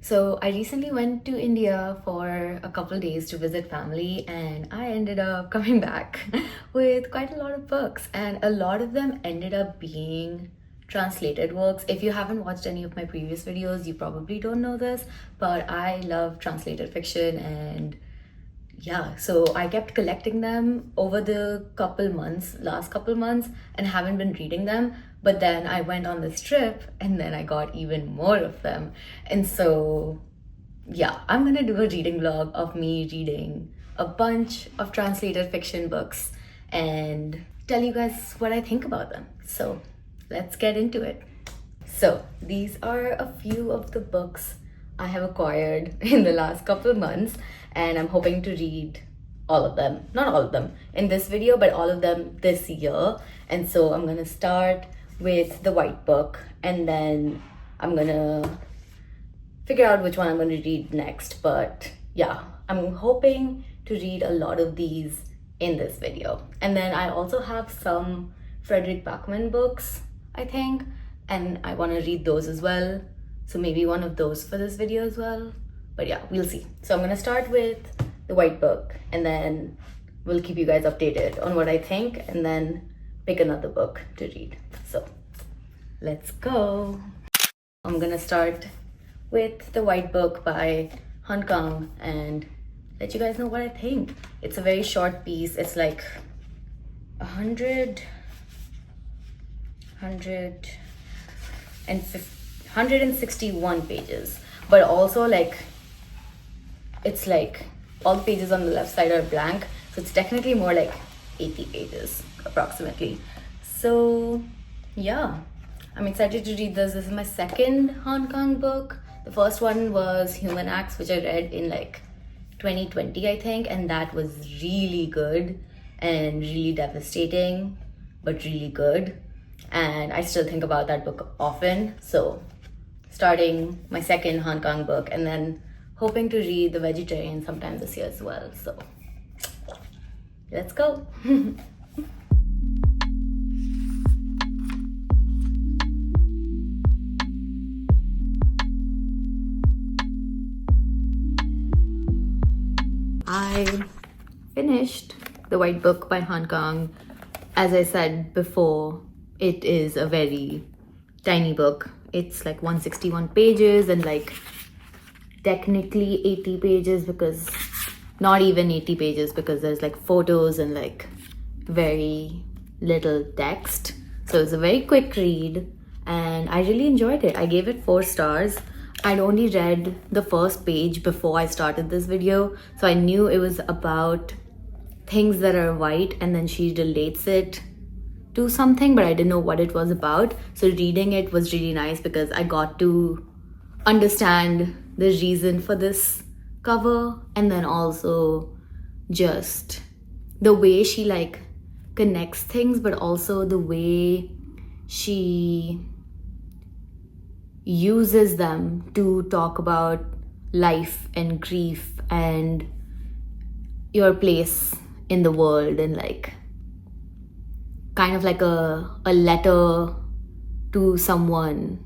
So I recently went to India for a couple days to visit family, and I ended up coming back with quite a lot of books, and a lot of them ended up being translated works. If you haven't watched any of my previous videos, you probably don't know this, but I love translated fiction, and yeah, so I kept collecting them over the last couple months, and haven't been reading them. But then I went on this trip and then I got even more of them. And so, yeah, I'm gonna do a reading vlog of me reading a bunch of translated fiction books and tell you guys what I think about them. So, let's get into it. So, these are a few of the books I have acquired in the last couple of months, and I'm hoping to read all of them, not all of them in this video, but all of them this year. And so I'm gonna start with the white book, and then I'm gonna figure out which one I'm gonna read next. But yeah, I'm hoping to read a lot of these in this video. And then I also have some Fredrik Backman books, I think, and I want to read those as well. So maybe one of those for this video as well. But yeah, we'll see. So I'm gonna start with the white book, and then we'll keep you guys updated on what I think, and then pick another book to read. So let's go. I'm gonna start with the white book by Kang and let you guys know what I think. It's a very short piece. It's like 161 pages, but also like it's like all the pages on the left side are blank, so it's technically more like 80 pages approximately. So yeah, I'm excited to read this. This is my second Hong Kong book. The first one was Human Acts, which I read in like 2020, I think, and that was really good and really devastating, but really good. And I still think about that book often. So starting my second Hong Kong book, and then hoping to read The Vegetarian sometime this year as well. So let's go. I finished The White Book by Hong Kong. As I said before, it is a very tiny book. It's like 161 pages and like technically 80 pages, because not even 80 pages, because there's like photos and like very little text. So it's a very quick read and I really enjoyed it. I gave it 4 stars. I'd only read the first page before I started this video, so I knew it was about things that are white, and then she relates it to something, but I didn't know what it was about. So reading it was really nice because I got to understand the reason for this cover, and then also just the way she like connects things, but also the way she uses them to talk about life and grief and your place in the world, and like kind of like a letter to someone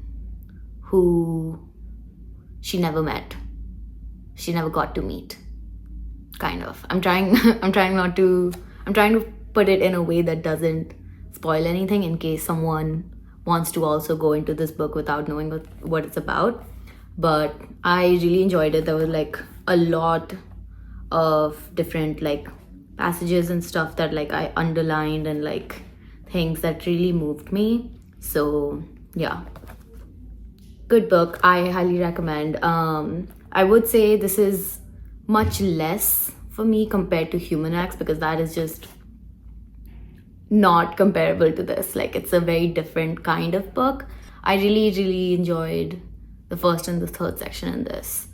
who she never met, she never got to meet, kind of. I'm trying to put it in a way that doesn't spoil anything, in case someone wants to also go into this book without knowing what it's about. But I really enjoyed it. There was like a lot of different like passages and stuff that like I underlined, and like things that really moved me. So yeah, good book. I highly recommend. I would say this is much less for me compared to Human Acts, because that is just not comparable to this. Like, it's a very different kind of book. I really enjoyed the first and the third section in this.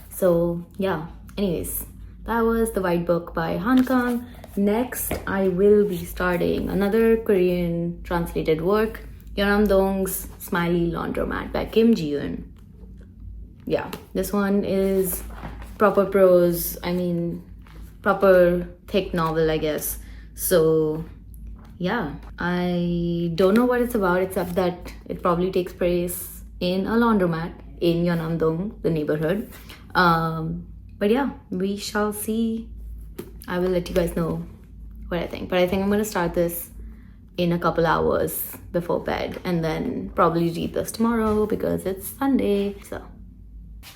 So yeah, anyways, that was The White Book by Hong Kong. Next, I will be starting another Korean translated work, yeonnam-dong's Smiley Laundromat by Jiyun. Yeah, this one is proper prose. I mean, proper thick novel, I guess. So yeah, I don't know what it's about, except that it probably takes place in a laundromat. in Yeonnam-dong, the neighborhood. But yeah, we shall see. I will let you guys know what I think. But I think I'm gonna start this in a couple hours before bed and then probably read this tomorrow because it's Sunday. So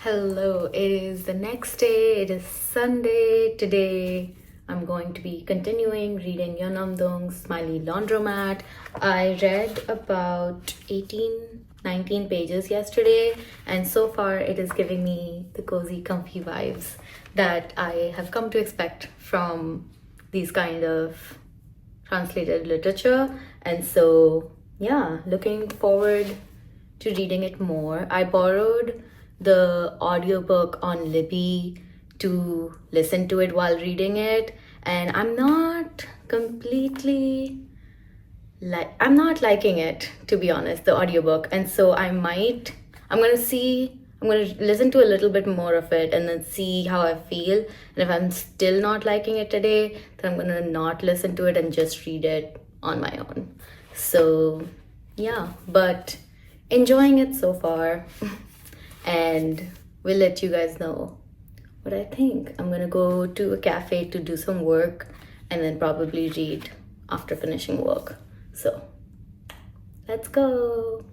hello, it is the next day. It is Sunday. Today I'm going to be continuing reading yeonnam-dong's Smiley Laundromat. I read about 19 pages yesterday, and so far it is giving me the cozy, comfy vibes that I have come to expect from these kind of translated literature. And so yeah, looking forward to reading it more. I borrowed the audiobook on Libby to listen to it while reading it, and I'm not liking it, to be honest, the audiobook. And so I'm gonna listen to a little bit more of it and then see how I feel. And if I'm still not liking it today, then I'm gonna not listen to it and just read it on my own. So yeah, but enjoying it so far. And we'll let you guys know what I think. I'm gonna go to a cafe to do some work and then probably read after finishing work. So let's go.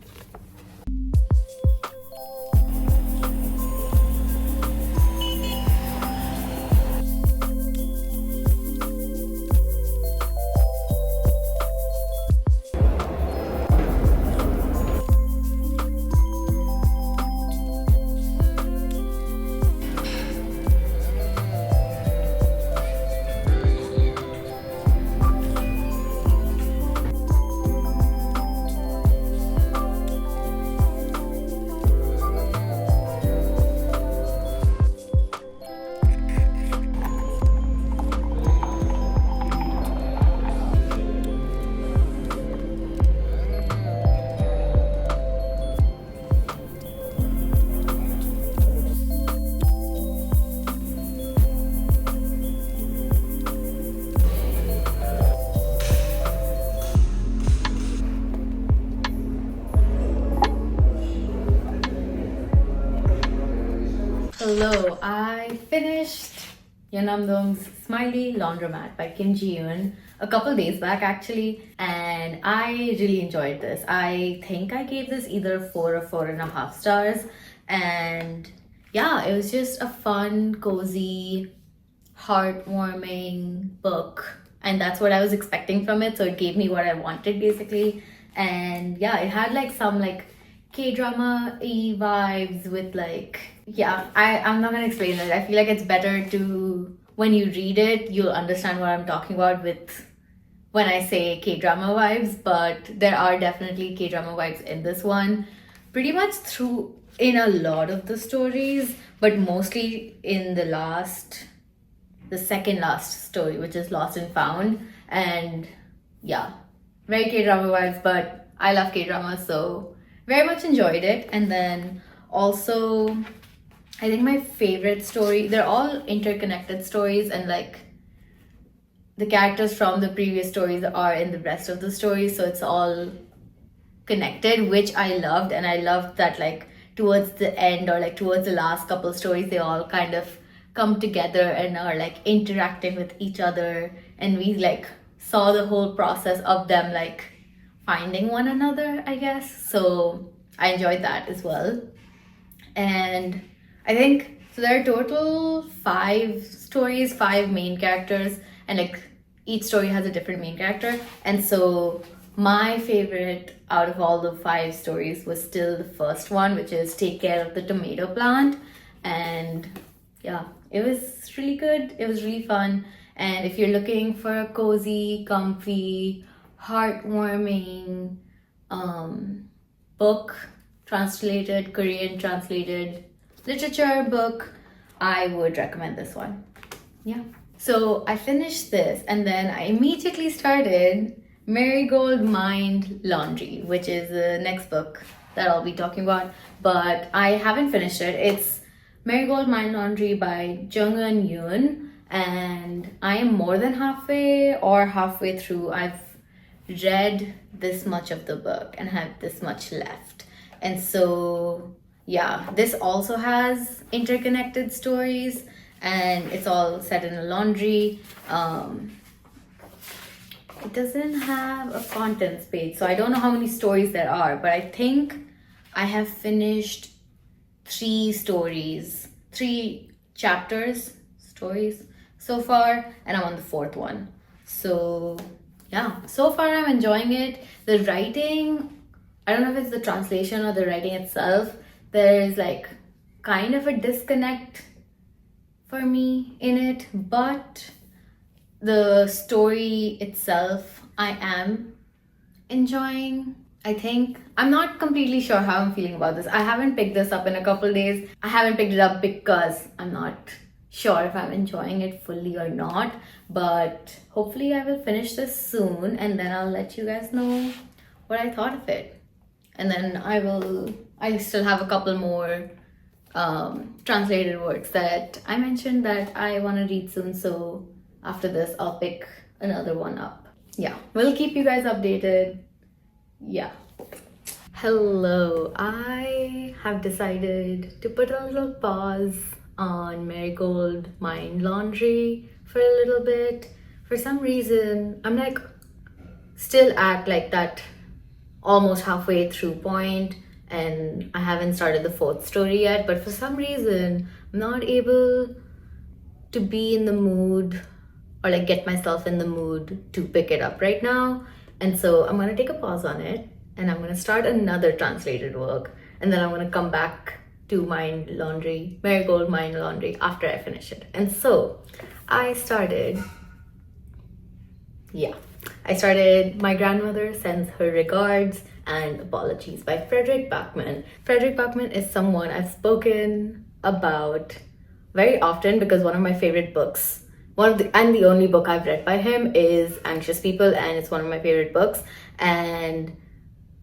Hello, I finished yeonnam-dong's Smiley Laundromat by jiyun a couple days back actually, and I really enjoyed this. I think I gave this either 4 or 4.5 stars, and yeah, it was just a fun, cozy, heartwarming book, and that's what I was expecting from it, so it gave me what I wanted basically. And yeah, it had like some like K-drama-y vibes with like, yeah, I'm not gonna explain it. I feel like it's better to, when you read it, you'll understand what I'm talking about with when I say K-drama vibes, but there are definitely K-drama vibes in this one. Pretty much through in a lot of the stories, but mostly in the second last story, which is Lost and Found. And yeah, very K-drama vibes, but I love K-drama, so very much enjoyed it. And then also, I think my favorite story, they're all interconnected stories, and like the characters from the previous stories are in the rest of the stories, so it's all connected, which I loved. And I loved that like towards the end or like towards the last couple stories, they all kind of come together and are like interacting with each other, and we like saw the whole process of them like finding one another, I guess. So I enjoyed that as well. And I think so there are total 5 stories, 5 main characters, and like each story has a different main character. And so my favorite out of all the 5 stories was still the first one, which is Take Care of the Tomato Plant. And yeah, it was really good. It was really fun. And if you're looking for a cozy, comfy, heartwarming book, translated, Korean translated literature book, I would recommend this one. Yeah. So I finished this and then I immediately started Marigold Mind Laundry, which is the next book that I'll be talking about, but I haven't finished it. It's Marigold Mind Laundry by jung-eun, and I am more than halfway through. I've read this much of the book and have this much left. And so yeah, this also has interconnected stories, and it's all set in a laundry. It doesn't have a contents page, so I don't know how many stories there are, but I think I have finished three chapters, stories so far, and I'm on the fourth one. So yeah, so far I'm enjoying it. The writing, I don't know if it's the translation or the writing itself, there's like kind of a disconnect for me in it, but the story itself I am enjoying. I think I'm not completely sure how I'm feeling about this. I haven't picked this up in a couple days. I haven't picked it up because I'm not sure if I'm enjoying it fully or not, but hopefully I will finish this soon, and then I'll let you guys know what I thought of it. And then I still have a couple more translated works that I mentioned that I want to read soon, so after this I'll pick another one up. Yeah, we'll keep you guys updated. Yeah. Hello, I have decided to put a little pause on Marigold Mind Laundry for a little bit. For some reason, I'm like still at like that almost halfway through point, and I haven't started the fourth story yet, but for some reason I'm not able to be in the mood or like get myself in the mood to pick it up right now. And so I'm gonna take a pause on it, and I'm gonna start another translated work, and then I'm gonna come back to Marigold Mind Laundry after I finish it. And so I started My Grandmother Sends Her Regards and Apologies by Fredrik Backman. Fredrik Backman is someone I've spoken about very often because one of my favorite books, and the only book I've read by him is Anxious People, and it's one of my favorite books. And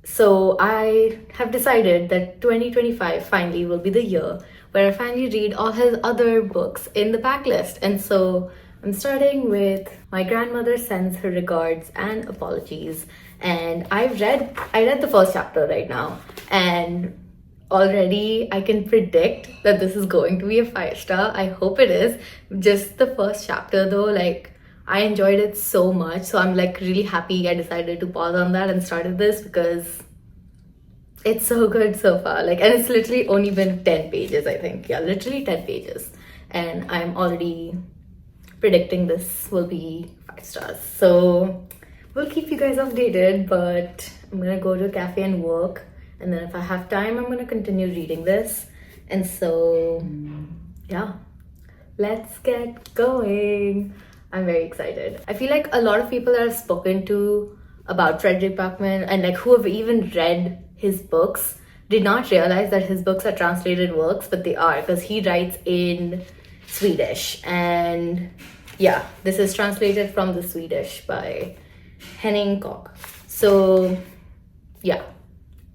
so I have decided that 2025 finally will be the year where I finally read all his other books in the backlist. And so I'm starting with My Grandmother Sends Her Regards and Apologies. And I read the first chapter right now, and already I can predict that this is going to be a 5-star. I hope it is. Just the first chapter though, like I enjoyed it so much, so I'm like really happy I decided to pause on that and started this because it's so good so far. Like, and it's literally only been 10 pages, I think. Yeah, literally 10 pages, and I'm already predicting this will be 5 stars. So we'll keep you guys updated, but I'm gonna go to a cafe and work, and then if I have time I'm gonna continue reading this. And so yeah, let's get going. I'm very excited. I feel like a lot of people that I've spoken to about Fredrik Backman and like who have even read his books did not realize that his books are translated works, but they are, because he writes in Swedish. And yeah, this is translated from the Swedish by Henning Koch. So yeah,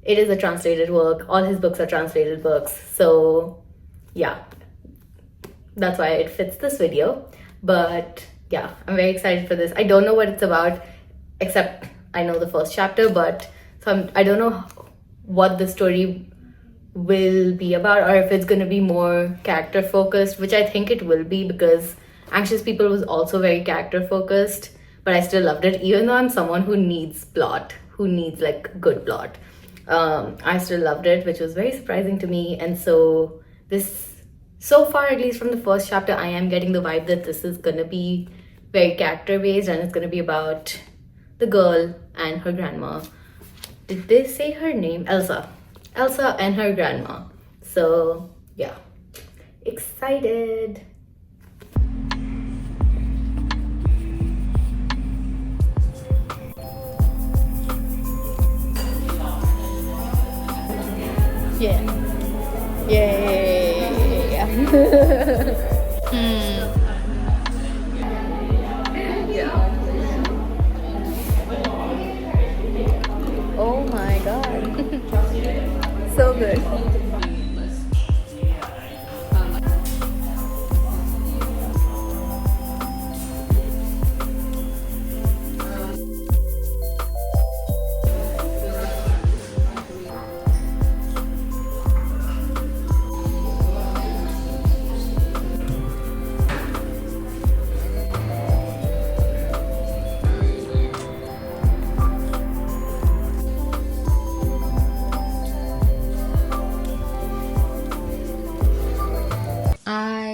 it is a translated work. All his books are translated books. So yeah, that's why it fits this video. But yeah, I'm very excited for this. I don't know what it's about, except I know the first chapter, but I don't know what the story will be about, or if it's going to be more character focused, which I think it will be, because Anxious People was also very character focused, but I still loved it, even though I'm someone who needs plot, who needs like good plot. I still loved it, which was very surprising to me. And so this, so far at least from the first chapter, I am getting the vibe that this is gonna be very character based, and it's gonna be about the girl and her grandma. Did they say her name? Elsa and her grandma. So yeah, excited. Yeah. Yay. Yeah. Oh my god. So good.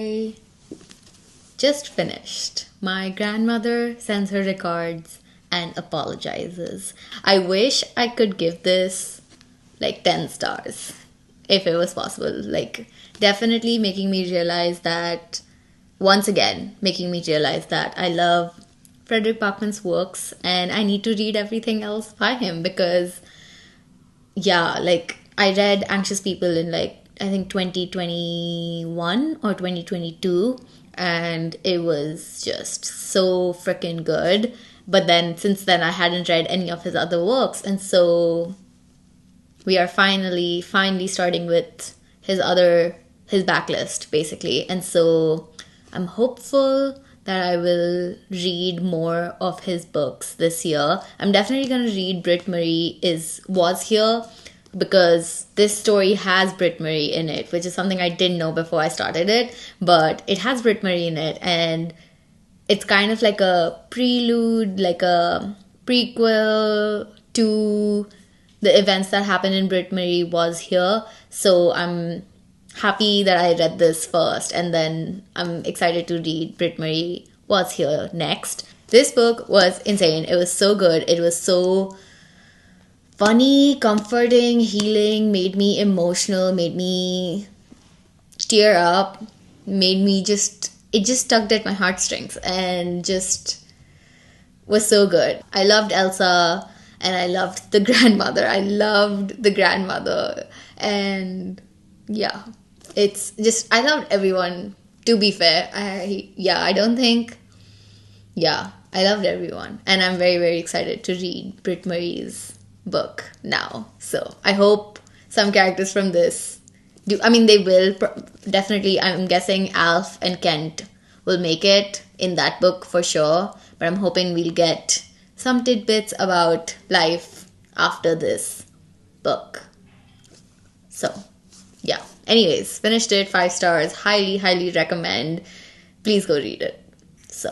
I just finished My Grandmother Sends Her Regards and Apologizes. I wish I could give this like 10 stars if it was possible. Like, definitely making me realize that, once again, making me realize that I love Fredrik Backman's works and I need to read everything else by him because, yeah, like, I read Anxious People in like, I think 2021 or 2022, and it was just so freaking good. But then since then I hadn't read any of his other works, and so we are finally starting with his backlist basically. And so I'm hopeful that I will read more of his books this year. I'm definitely going to read Brit Marie was here, because this story has Brit Marie in it, which is something I didn't know before I started it, but it has Brit Marie in it, and it's kind of like a prelude, like a prequel to the events that happened in Brit Marie Was Here. So I'm happy that I read this first, and then I'm excited to read Brit Marie Was Here next. This book was insane. It was so good. It was so funny, comforting, healing, made me emotional, made me tear up, it just tugged at my heartstrings and just was so good. I loved Elsa and I loved the grandmother. And yeah, it's just, I loved everyone, to be fair. I loved everyone. And I'm very, very excited to read Brit Marie's book now. So I hope some characters from this they will definitely. I'm guessing Alf and Kent will make it in that book for sure, but I'm hoping we'll get some tidbits about life after this book. So yeah, anyways, finished it, 5 stars, highly, highly recommend. Please go read it. So